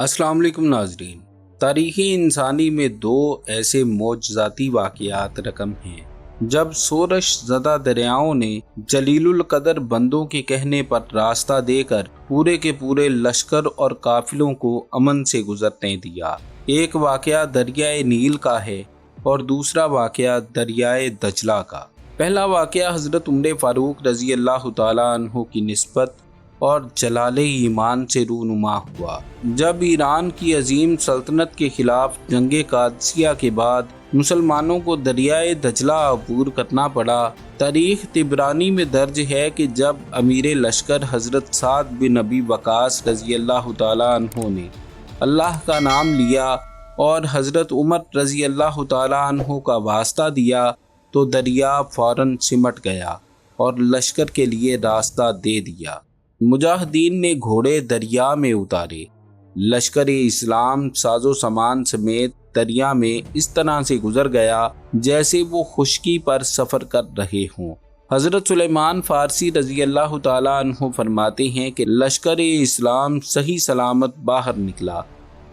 अस्सलाम वालेकुम नाजरीन। तारीख़ इंसानी में दो ऐसे मौजज़ाती वाक़यात रकम हैं जब सोरश ज़दा दरियाओं ने जलीलुल कदर बंदों के कहने पर रास्ता देकर पूरे के पूरे लश्कर और काफिलों को अमन से गुजरने दिया। एक वाक़या दरियाए नील का है और दूसरा वाक़या दरियाए दजला का। पहला वाक़या हज़रत उमर फ़ारूक रज़ी अल्लाह तआला अन्हु की निस्बत और जलाले ईमान से रूनुमा हुआ। जब ईरान की अजीम सल्तनत के खिलाफ जंगे कादसिया के बाद मुसलमानों को दरियाए दजला अबूर करना पड़ा, तारीख़ तिबरानी में दर्ज है कि जब अमीर लश्कर हज़रत साद बिन अबी वक़ास रज़ी अल्लाह तआला अन्हु ने अल्लाह का नाम लिया और हज़रत उमर रज़ी अल्लाह तआला अन्हु का वास्ता दिया तो दरिया फ़ौरन सिमट गया और लश्कर के लिए रास्ता दे दिया। मुजाहिदीन ने घोड़े दरिया में उतारे। लश्कर इस्लाम साजो सामान समेत दरिया में इस तरह से गुजर गया जैसे वो खुश्की पर सफ़र कर रहे हों। हज़रत सुलेमान फ़ारसी रज़ी अल्लाह तआला अन्हु फरमाते हैं कि लश्कर इस्लाम सही सलामत बाहर निकला,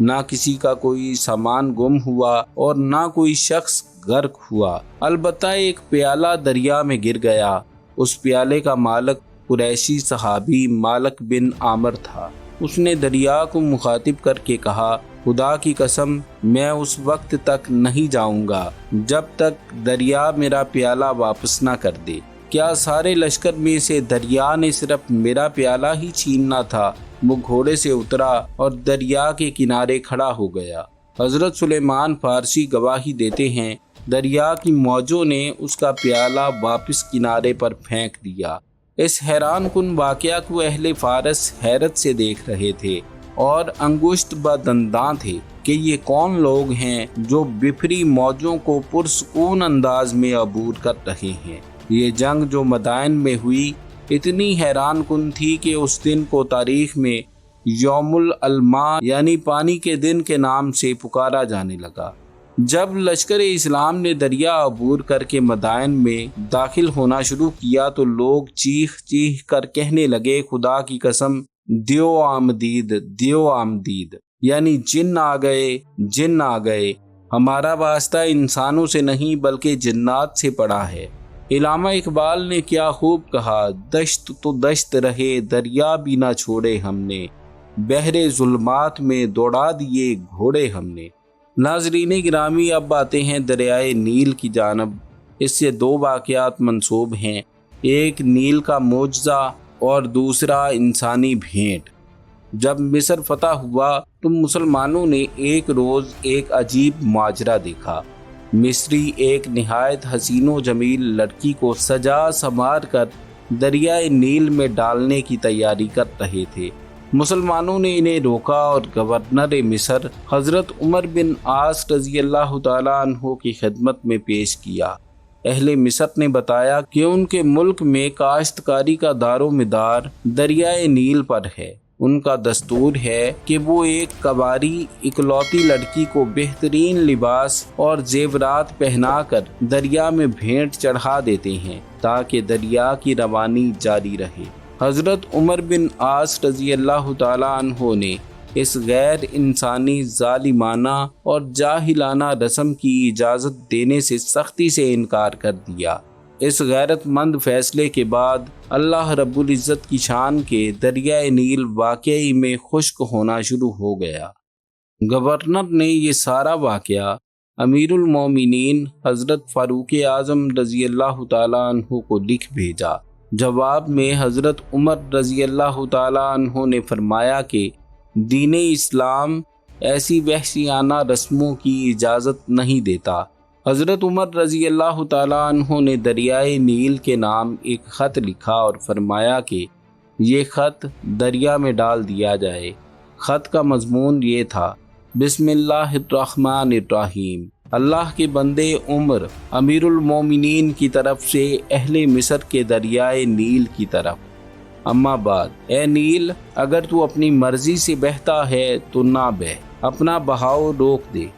ना किसी का कोई सामान गुम हुआ और ना कोई शख्स गर्क हुआ। अलबत्ता एक प्याला दरिया में गिर गया। उस प्याले का मालिक कुरैशी सहाबी मालिक बिन आमर था। उसने दरिया को मुखातिब करके कहा, खुदा की कसम मैं उस वक्त तक नहीं जाऊंगा जब तक दरिया मेरा प्याला वापस ना कर दे। क्या सारे लश्कर में से दरिया ने सिर्फ मेरा प्याला ही छीनना था? वो घोड़े से उतरा और दरिया के किनारे खड़ा हो गया। हज़रत सुलेमान फ़ारसी गवाही देते हैं, दरिया की मौजों ने उसका प्याला वापस किनारे पर फेंक दिया। इस हैरान कुन वाक़या को अहले फ़ारस हैरत से देख रहे थे और अंगुश्त ब दंदां थे कि ये कौन लोग हैं जो बिफरी मौजों को पुरसकून अंदाज में अबूर कर रहे हैं। ये जंग जो मदाइन में हुई इतनी हैरान कुन थी कि उस दिन को तारीख़ में यौमुल अलमा यानी पानी के दिन के नाम से पुकारा जाने लगा। जब लश्कर इस्लाम ने दरिया अबूर करके मदाइन में दाखिल होना शुरू किया तो लोग चीख चीख कर कहने लगे, खुदा की कसम दियो आमदीद, यानी जिन्न आ गए। हमारा वास्ता इंसानों से नहीं बल्कि जिन्नात से पड़ा है। इलामा इकबाल ने क्या खूब कहा, दश्त तो दश्त रहे दरिया भी ना छोड़े हमने, बहरे जुल्मात में दौड़ा दिए घोड़े हमने। नाज़रीन गिरामी, अब आते हैं दरियाए नील की जानब। इससे दो वाक़यात मंसूब हैं, एक नील का मोजज़ा और दूसरा इंसानी भेंट। जब मिस्र फतह हुआ तो मुसलमानों ने एक रोज़ एक अजीब माजरा देखा। मिस्री एक निहायत हसीनो जमील लड़की को सजा संवार कर दरियाए नील में डालने की तैयारी कर रहे थे। मुसलमानों ने इन्हें रोका और गवर्नर मिस्र हज़रत उमर बिन आस रज़ी अल्लाह तआला अन्हु की खिदमत में पेश किया। अहले मिस्र ने बताया कि उनके मुल्क में काश्तकारी का दारोमदार दरियाए नील पर है। उनका दस्तूर है कि वो एक कवारी इकलौती लड़की को बेहतरीन लिबास और जेवरात पहनाकर दरिया में भेंट चढ़ा देते हैं ताकि दरिया की रवानी जारी रहे। हज़रत उमर बिन आस रज़ी अल्लाह तआला अन्हु ने इस गैर इंसानी जालिमाना और जाहिलाना रस्म की इजाज़त देने से सख्ती से इनकार कर दिया। इस गैरतमंद फैसले के बाद अल्लाह रब्बुल इज़्ज़त की शान के दरियाए नील वाकई में खुश्क होना शुरू हो गया। गवर्नर ने ये सारा वाक़या अमीरुल मोमिनीन हज़रत फ़ारूक आज़म रज़ी अल्लाह तआला अन्हु को लिख भेजा। जवाब में हज़रत उमर रज़ी अल्लाह तआला अन्हु ने फरमाया कि दीन इस्लाम ऐसी वहशियाना रस्मों की इजाज़त नहीं देता। हज़रत उमर रज़ी अल्लाह तआला अन्हु ने दरियाए नील के नाम एक ख़त लिखा और फरमाया कि ये ख़त दरिया में डाल दिया जाए। ख़त का मज़मून ये था, बिस्मिल्लाहिर्रहमानिर्रहीम, अल्लाह के बंदे उमर अमीरुल मोमिनीन की तरफ से अहले मिस्र के दरियाए नील की तरफ। अम्मा बाद, ए नील, अगर तू अपनी मर्जी से बहता है तो ना बह, अपना बहाव रोक दे,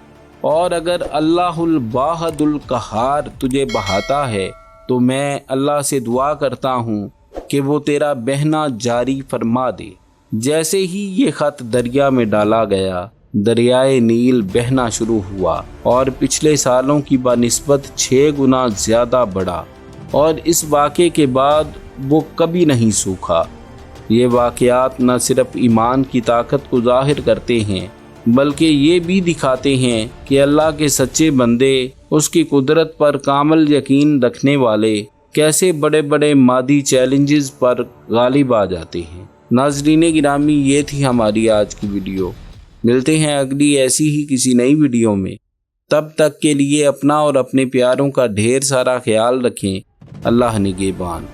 और अगर अल्लाहुल वाहिदुल कहार तुझे बहाता है तो मैं अल्लाह से दुआ करता हूँ कि वो तेरा बहना जारी फरमा दे। جیسے ہی یہ خط دریا میں ڈالا گیا، دریائے نیل بہنا شروع ہوا اور پچھلے سالوں کی بنسبت 6 گنا زیادہ بڑھا، اور اس واقعے کے بعد وہ کبھی نہیں سوکھا۔ یہ واقعات نہ صرف ایمان کی طاقت کو ظاہر کرتے ہیں بلکہ یہ بھی دکھاتے ہیں کہ اللہ کے سچے بندے، اس کی قدرت پر کامل یقین رکھنے والے، کیسے بڑے بڑے مادی چیلنجز پر غالب آ جاتے ہیں۔ ناظرین گرامی، یہ تھی ہماری آج کی ویڈیو۔ ملتے ہیں اگلی ایسی ہی کسی نئی ویڈیو میں۔ تب تک کے لیے اپنا اور اپنے پیاروں کا ڈھیر سارا خیال رکھیں۔ اللہ نگہبان۔